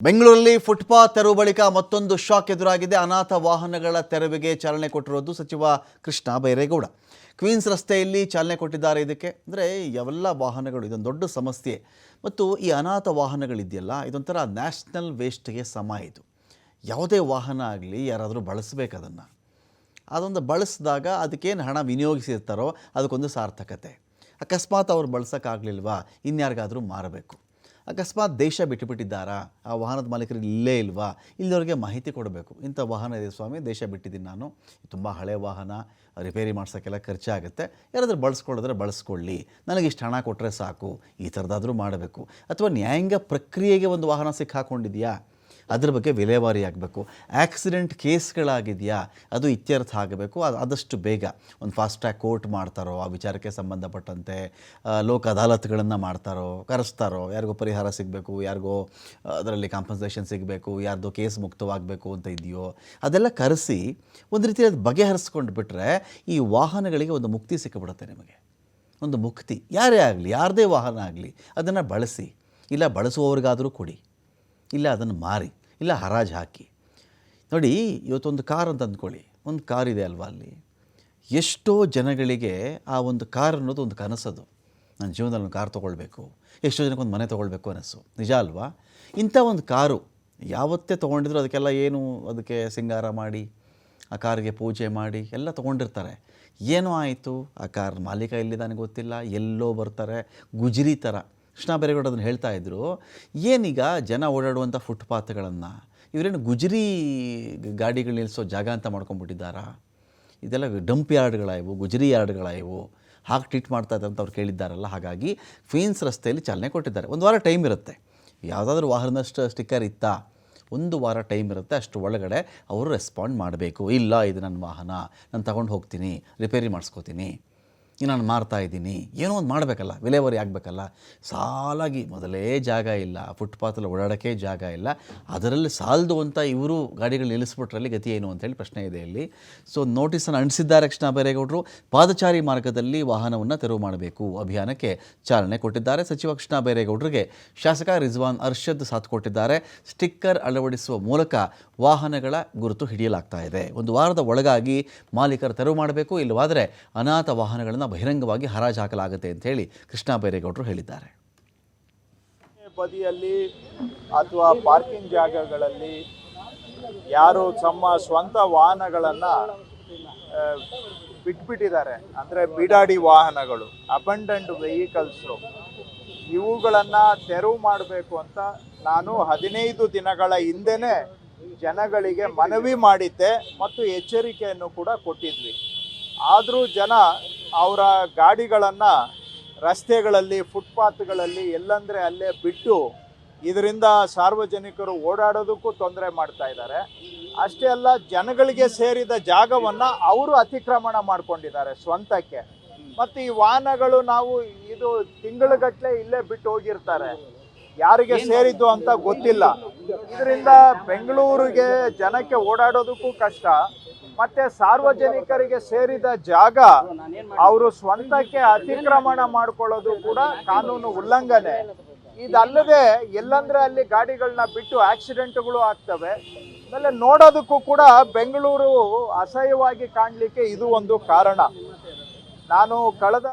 ಬೆಂಗಳೂರಲ್ಲಿ ಫುಟ್ಪಾತ್ ತೆರವು ಬಳಿಕ ಮತ್ತೊಂದು ಶಾಕ್ ಎದುರಾಗಿದೆ. ಅನಾಥ ವಾಹನಗಳ ತೆರವಿಗೆ ಚಾಲನೆ ಕೊಟ್ಟಿರೋದು ಸಚಿವ ಕೃಷ್ಣ ಬೈರೇಗೌಡ. ಕ್ವೀನ್ಸ್ ರಸ್ತೆಯಲ್ಲಿ ಚಾಲನೆ ಕೊಟ್ಟಿದ್ದಾರೆ. ಇದಕ್ಕೆ ಅಂದರೆ ಯಾವೆಲ್ಲ ವಾಹನಗಳು ಇದೊಂದು ದೊಡ್ಡ ಸಮಸ್ಯೆ. ಮತ್ತು ಈ ಅನಾಥ ವಾಹನಗಳಿದೆಯಲ್ಲ, ಇದೊಂಥರ ನ್ಯಾಷನಲ್ ವೇಸ್ಟ್ಗೆ ಸಮ. ಇದು ಯಾವುದೇ ವಾಹನ ಆಗಲಿ ಯಾರಾದರೂ ಬಳಸಬೇಕು. ಅದೊಂದು ಬಳಸಿದಾಗ ಅದಕ್ಕೇನು ಹಣ ವಿನಿಯೋಗಿಸಿರ್ತಾರೋ ಅದಕ್ಕೊಂದು ಸಾರ್ಥಕತೆ. ಅಕಸ್ಮಾತ್ ಅವ್ರು ಬಳಸೋಕ್ಕಾಗಲಿಲ್ವಾ, ಇನ್ಯಾರಿಗಾದರೂ ಮಾರಬೇಕು. ಅಕಸ್ಮಾತ್ ದೇಶ ಬಿಟ್ಟುಬಿಟ್ಟಿದ್ದಾರಾ, ಆ ವಾಹನದ ಮಾಲೀಕರಿಗೆ ಇಲ್ಲೇ ಇಲ್ವಾ, ಇಲ್ಲವ್ರಿಗೆ ಮಾಹಿತಿ ಕೊಡಬೇಕು. ಇಂಥ ವಾಹನ ಇದೆ ಸ್ವಾಮಿ, ದೇಶ ಬಿಟ್ಟಿದ್ದೀನಿ ನಾನು, ತುಂಬ ಹಳೆ ವಾಹನ, ರಿಪೇರಿ ಮಾಡ್ಸೋಕ್ಕೆಲ್ಲ ಖರ್ಚಾಗುತ್ತೆ, ಯಾರಾದರೂ ಬಳಸ್ಕೊಳ್ಳೋದ್ರೆ ಬಳಸ್ಕೊಳ್ಳಿ, ನನಗಿಷ್ಟು ಹಣ ಕೊಟ್ಟರೆ ಸಾಕು, ಈ ಥರದಾದರೂ ಮಾಡಬೇಕು. ಅಥವಾ ನ್ಯಾಯಾಂಗ ಪ್ರಕ್ರಿಯೆಗೆ ಒಂದು ವಾಹನ ಸಿಕ್ಕಾಕೊಂಡಿದೆಯಾ, ಅದ್ರ ಬಗ್ಗೆ ವಿಲೇವಾರಿ ಆಗಬೇಕು. ಆಕ್ಸಿಡೆಂಟ್ ಕೇಸ್ಗಳಾಗಿದೆಯಾ, ಅದು ಇತ್ಯರ್ಥ ಆಗಬೇಕು. ಆದಷ್ಟು ಬೇಗ ಒಂದು ಫಾಸ್ಟ್ ಟ್ರ್ಯಾಕ್ ಕೋರ್ಟ್ ಮಾಡ್ತಾರೋ, ಆ ವಿಚಾರಕ್ಕೆ ಸಂಬಂಧಪಟ್ಟಂತೆ ಲೋಕ ಅದಾಲತ್ಗಳನ್ನು ಮಾಡ್ತಾರೋ, ಕರೆಸ್ತಾರೋ, ಯಾರಿಗೋ ಪರಿಹಾರ ಸಿಗಬೇಕು, ಯಾರಿಗೋ ಅದರಲ್ಲಿ ಕಾಂಪನ್ಸೇಷನ್ ಸಿಗಬೇಕು, ಯಾರ್ದೋ ಕೇಸ್ ಮುಕ್ತವಾಗಬೇಕು ಅಂತ ಇದೆಯೋ ಅದೆಲ್ಲ ಕರೆಸಿ ಒಂದು ರೀತಿ ಅದು ಬಗೆಹರಿಸ್ಕೊಂಡು ಬಿಟ್ಟರೆ ಈ ವಾಹನಗಳಿಗೆ ಒಂದು ಮುಕ್ತಿ ಸಿಕ್ಕಿಬಿಡುತ್ತೆ. ನಿಮಗೆ ಒಂದು ಮುಕ್ತಿ, ಯಾರೇ ಆಗಲಿ, ಯಾರದೇ ವಾಹನ ಆಗಲಿ, ಅದನ್ನು ಬಳಸಿ, ಇಲ್ಲ ಬಳಸುವವ್ರಿಗಾದರೂ ಕೊಡಿ, ಇಲ್ಲ ಅದನ್ನು ಮಾರಿ, ಇಲ್ಲ ಹರಾಜು ಹಾಕಿ. ನೋಡಿ, ಇವತ್ತೊಂದು ಕಾರ್ ಅಂತ ಅಂದ್ಕೊಳ್ಳಿ, ಒಂದು ಕಾರ್ ಇದೆ ಅಲ್ವಾ, ಅಲ್ಲಿ ಎಷ್ಟೋ ಜನಗಳಿಗೆ ಆ ಒಂದು ಕಾರ್ ಅನ್ನೋದು ಒಂದು ಕನಸದು. ನನ್ನ ಜೀವನದಲ್ಲಿ ಒಂದು ಕಾರ್ ತೊಗೊಳ್ಬೇಕು, ಎಷ್ಟೋ ಜನಕ್ಕೆ ಒಂದು ಮನೆ ತೊಗೊಳ್ಬೇಕು ಅನ್ನಿಸು, ನಿಜ ಅಲ್ವಾ? ಇಂಥ ಒಂದು ಕಾರು ಯಾವತ್ತೇ ತೊಗೊಂಡಿದ್ರು ಅದಕ್ಕೆಲ್ಲ ಏನು, ಅದಕ್ಕೆ ಸಿಂಗಾರ ಮಾಡಿ, ಆ ಕಾರಿಗೆ ಪೂಜೆ ಮಾಡಿ ಎಲ್ಲ ತೊಗೊಂಡಿರ್ತಾರೆ. ಏನೋ ಆಯಿತು, ಆ ಕಾರ್ ಮಾಲೀಕ ಎಲ್ಲಿದ್ದಾನೆ ಗೊತ್ತಿಲ್ಲ, ಎಲ್ಲೋ ಬರ್ತಾರೆ, ಗುಜರಿ ಥರ. ಕೃಷ್ಣ ಬೈರೇಗೌಡ ಅದನ್ನು ಹೇಳ್ತಾ ಇದ್ದರು. ಏನೀಗ ಜನ ಓಡಾಡುವಂಥ ಫುಟ್ಪಾತ್ಗಳನ್ನು ಇವರೇನು ಗುಜರಿ ಗಾಡಿಗಳು ನಿಲ್ಲಿಸೋ ಜಾಗ ಅಂತ ಮಾಡ್ಕೊಂಡ್ಬಿಟ್ಟಿದ್ದಾರಾ? ಇದೆಲ್ಲ ಡಂಪ್ ಯಾರ್ಡ್ಗಳಾಯಿವು, ಗುಜರಿ ಯಾರ್ಡ್ಗಳಾಯಿವು, ಹಾಗೆ ಟ್ರೀಟ್ ಮಾಡ್ತಾ ಇದ್ದಾರೆ ಅಂತ ಅವ್ರು ಕೇಳಿದ್ದಾರಲ್ಲ. ಹಾಗಾಗಿ ಕ್ವೀನ್ಸ್ ರಸ್ತೆಯಲ್ಲಿ ಚಾಲನೆ ಕೊಟ್ಟಿದ್ದಾರೆ. ಒಂದು ವಾರ ಟೈಮ್ ಇರುತ್ತೆ. ಯಾವುದಾದ್ರೂ ವಾಹನದಷ್ಟು ಸ್ಟಿಕ್ಕರ್ ಇತ್ತಾ, ಒಂದು ವಾರ ಟೈಮ್ ಇರುತ್ತೆ. ಅಷ್ಟು ಒಳಗಡೆ ಅವರು ರೆಸ್ಪಾಂಡ್ ಮಾಡಬೇಕು. ಇಲ್ಲ, ಇದು ನನ್ನ ವಾಹನ, ನಾನು ತಗೊಂಡು ಹೋಗ್ತೀನಿ, ರಿಪೇರಿ ಮಾಡಿಸ್ಕೋತೀನಿ, ನಾನು ಮಾರ್ತಾ ಇದ್ದೀನಿ, ಏನೋ ಒಂದು ಮಾಡಬೇಕಲ್ಲ, ವಿಲೇವಾರಿ ಆಗಬೇಕಲ್ಲ. ಸಾಲಾಗಿ ಮೊದಲೇ ಜಾಗ ಇಲ್ಲ, ಫುಟ್ಪಾತಲ್ಲಿ ಓಡಾಡೋಕ್ಕೆ ಜಾಗ ಇಲ್ಲ, ಅದರಲ್ಲಿ ಸಾಲದು ಅಂತ ಇವರು ಗಾಡಿಗಳು ನಿಲ್ಲಿಸ್ಬಿಟ್ರಲ್ಲಿ ಗತಿ ಏನು ಅಂತೇಳಿ ಪ್ರಶ್ನೆ ಇದೆ ಇಲ್ಲಿ. ಸೊ ನೋಟಿಸನ್ನು ಅಂಟಿಸಿದ್ದಾರೆ ಕೃಷ್ಣ ಬೈರೇಗೌಡರು. ಪಾದಚಾರಿ ಮಾರ್ಗದಲ್ಲಿ ವಾಹನವನ್ನು ತೆರವು ಮಾಡಬೇಕು ಅಭಿಯಾನಕ್ಕೆ ಚಾಲನೆ ಕೊಟ್ಟಿದ್ದಾರೆ. ಸಚಿವ ಕೃಷ್ಣ ಬೈರೇಗೌಡರಿಗೆ ಶಾಸಕ ರಿಜ್ವಾನ್ ಅರ್ಷದ್ ಸಾಥ್ ಕೊಟ್ಟಿದ್ದಾರೆ. ಸ್ಟಿಕ್ಕರ್ ಅಳವಡಿಸುವ ಮೂಲಕ ವಾಹನಗಳ ಗುರುತು ಹಿಡಿಯಲಾಗ್ತಾ ಇದೆ. ಒಂದು ವಾರದ ಒಳಗಾಗಿ ಮಾಲೀಕರು ತೆರವು ಮಾಡಬೇಕು, ಇಲ್ಲವಾದರೆ ಅನಾಥ ವಾಹನಗಳನ್ನು ಬಹಿರಂಗವಾಗಿ ಹರಾಜು ಹಾಕಲಾಗುತ್ತೆ ಅಂತ ಹೇಳಿ ಕೃಷ್ಣ ಬೈರೇಗೌಡರು ಹೇಳಿದ್ದಾರೆ. ಬದಿಯಲ್ಲಿ ಅಥವಾ ಪಾರ್ಕಿಂಗ್ ಜಾಗಗಳಲ್ಲಿ ಯಾರು ತಮ್ಮ ಸ್ವಂತ ವಾಹನಗಳನ್ನು ಬಿಟ್ಬಿಟ್ಟಿದ್ದಾರೆ, ಅಂದರೆ ಬಿಡಾಡಿ ವಾಹನಗಳು, ಅಬಂಡನ್ಡ್ ವೆಹಿಕಲ್ಸು, ಇವುಗಳನ್ನು ತೆರವು ಮಾಡಬೇಕು ಅಂತ ನಾನು 15 ದಿನಗಳ ಹಿಂದೆನೇ ಜನಗಳಿಗೆ ಮನವಿ ಮಾಡಿದ್ದೆ ಮತ್ತು ಎಚ್ಚರಿಕೆಯನ್ನು ಕೂಡ ಕೊಟ್ಟಿದ್ವಿ. ಆದರೂ ಜನ ಅವರ ಗಾಡಿಗಳನ್ನು ರಸ್ತೆಗಳಲ್ಲಿ, ಫುಟ್ಪಾತ್ಗಳಲ್ಲಿ ಎಲ್ಲಂದರೆ ಅಲ್ಲೇ ಬಿಟ್ಟು ಇದರಿಂದ ಸಾರ್ವಜನಿಕರು ಓಡಾಡೋದಕ್ಕೂ ತೊಂದರೆ ಮಾಡ್ತಾ ಇದ್ದಾರೆ. ಅಷ್ಟೇ ಅಲ್ಲ, ಜನಗಳಿಗೆ ಸೇರಿದ ಜಾಗವನ್ನು ಅವರು ಅತಿಕ್ರಮಣ ಮಾಡ್ಕೊಂಡಿದ್ದಾರೆ ಸ್ವಂತಕ್ಕೆ. ಮತ್ತು ಈ ವಾಹನಗಳು ನಾವು ಇದು ತಿಂಗಳುಗಟ್ಟಲೆ ಇಲ್ಲೇ ಬಿಟ್ಟು ಹೋಗಿರ್ತಾರೆ, ಯಾರಿಗೆ ಸೇರಿದ್ದು ಅಂತ ಗೊತ್ತಿಲ್ಲ. ಇದರಿಂದ ಬೆಂಗಳೂರಿಗೆ ಜನಕ್ಕೆ ಓಡಾಡೋದಕ್ಕೂ ಕಷ್ಟ, ಮತ್ತೆ ಸಾರ್ವಜನಿಕರಿಗೆ ಸೇರಿದ ಜಾಗ ಅವರು ಸ್ವಂತಕ್ಕೆ ಅತಿಕ್ರಮಣ ಮಾಡ್ಕೊಳ್ಳೋದು ಕೂಡ ಕಾನೂನು ಉಲ್ಲಂಘನೆ. ಇದಲ್ಲದೆ ಎಲ್ಲಂದ್ರೆ ಅಲ್ಲಿ ಗಾಡಿಗಳನ್ನ ಬಿಟ್ಟು ಆಕ್ಸಿಡೆಂಟ್ಗಳು ಆಗ್ತವೆ. ಆಮೇಲೆ ನೋಡೋದಕ್ಕೂ ಕೂಡ ಬೆಂಗಳೂರು ಅಸಹ್ಯವಾಗಿ ಕಾಣಲಿಕ್ಕೆ ಇದು ಒಂದು ಕಾರಣ. ನಾನು ಕಳೆದ